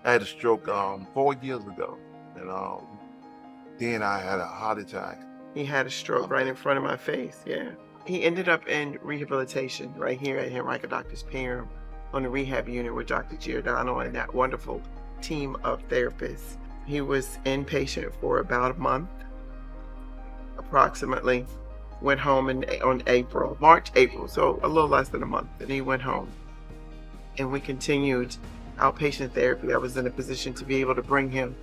I had a stroke 4 years ago, and then I had a heart attack. He had a stroke right in front of my face. Yeah. He ended up in rehabilitation right here at Henrico Doctors Parham on the rehab unit with Dr. Giordano and that wonderful team of therapists. He was inpatient for about a month, approximately. Went home on March, April, so a little less than a month. And he went home. And we continued outpatient therapy. I was in a position to be able to bring him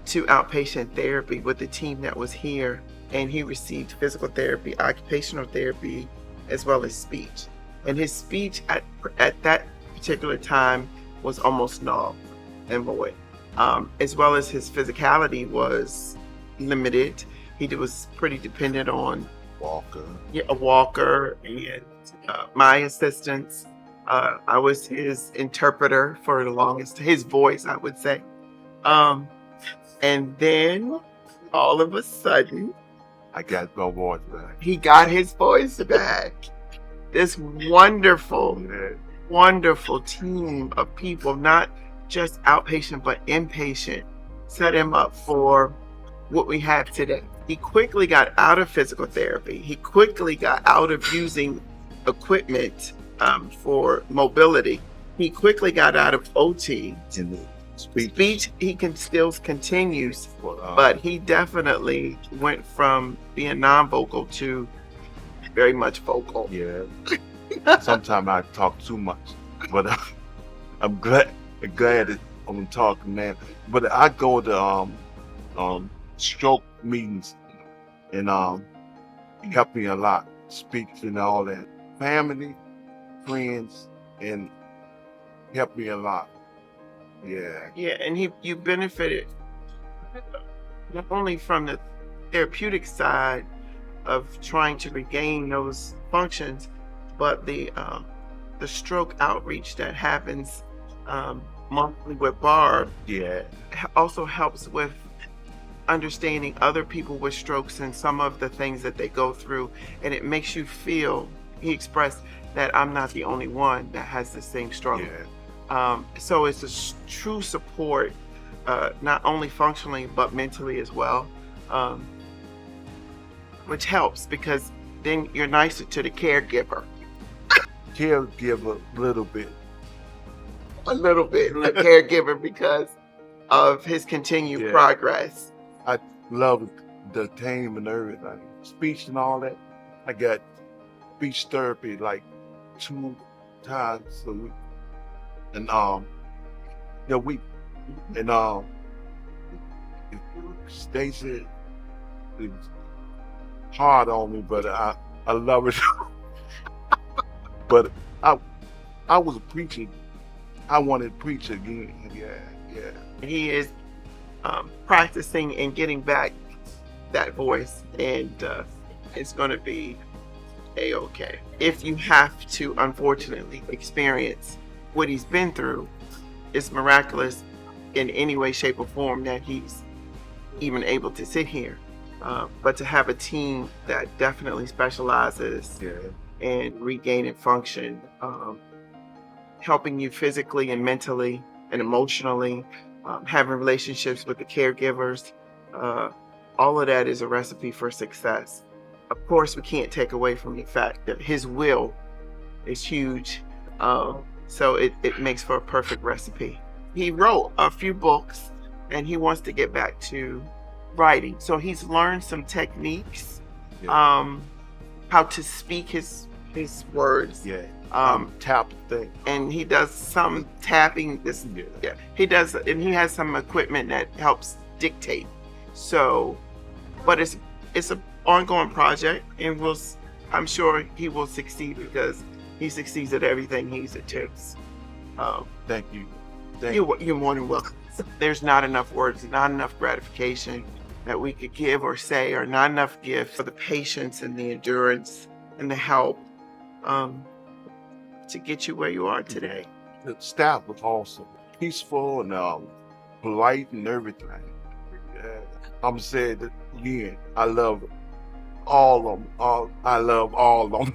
to outpatient therapy with the team that was here. And he received physical therapy, occupational therapy, as well as speech. And his speech at that particular time was almost null and void, as well as his physicality was limited. He was pretty dependent on Walker. a walker and my assistance. I was his interpreter for the longest, his voice, I would say. And then all of a sudden, I got my voice back. he got his voice back. This wonderful, wonderful team of people, not just outpatient, but inpatient, set him up for what we have today. He quickly got out of physical therapy. He quickly got out of using equipment for mobility. He quickly got out of OT. In the speech. Speech, he can still continues, but he definitely went from being non-vocal to very much vocal. Yeah. Sometimes I talk too much, but I'm glad that I'm talking, man. But I go to stroke meetings and help me a lot, speaks and all that. Family, friends, and help me a lot. Yeah. Yeah, and you benefited not only from the therapeutic side of trying to regain those functions, but the stroke outreach that happens monthly with Barb Yeah. also helps with understanding other people with strokes and some of the things that they go through, and it makes you feel, he expressed, that I'm not the only one that has the same struggle. Yeah. So it's a true support, not only functionally but mentally as well, which helps because then you're nicer to the caregiver. Caregiver, little bit. A little bit, a caregiver, because of his continued progress. I love the team and everything. Speech and all that. I got speech therapy like 2 times a week. And we and Stacy is hard on me, but I love it. But I was a preacher. I wanted to preach again. Yeah. He is practicing and getting back that voice, and it's going to be a-okay. If you have to, unfortunately, experience what he's been through, it's miraculous in any way, shape, or form that he's even able to sit here. But to have a team that definitely specializes in regaining function, helping you physically and mentally and emotionally, having relationships with the caregivers, all of that is a recipe for success. Of course, we can't take away from the fact that his will is huge. So it makes for a perfect recipe. He wrote a few books and he wants to get back to writing. So he's learned some techniques, how to speak his words. Tap thing. And he does some tapping. He does, and he has some equipment that helps dictate. So, but it's an ongoing project, and I'm sure he will succeed because he succeeds at everything he attempts. Thank you. You're more than welcome. There's not enough words, not enough gratification that we could give or say, or not enough gifts for the patience and the endurance and the help to get you where you are today. The staff was awesome, peaceful and polite and everything. I'm saying that again, I love all of them. I love all of them.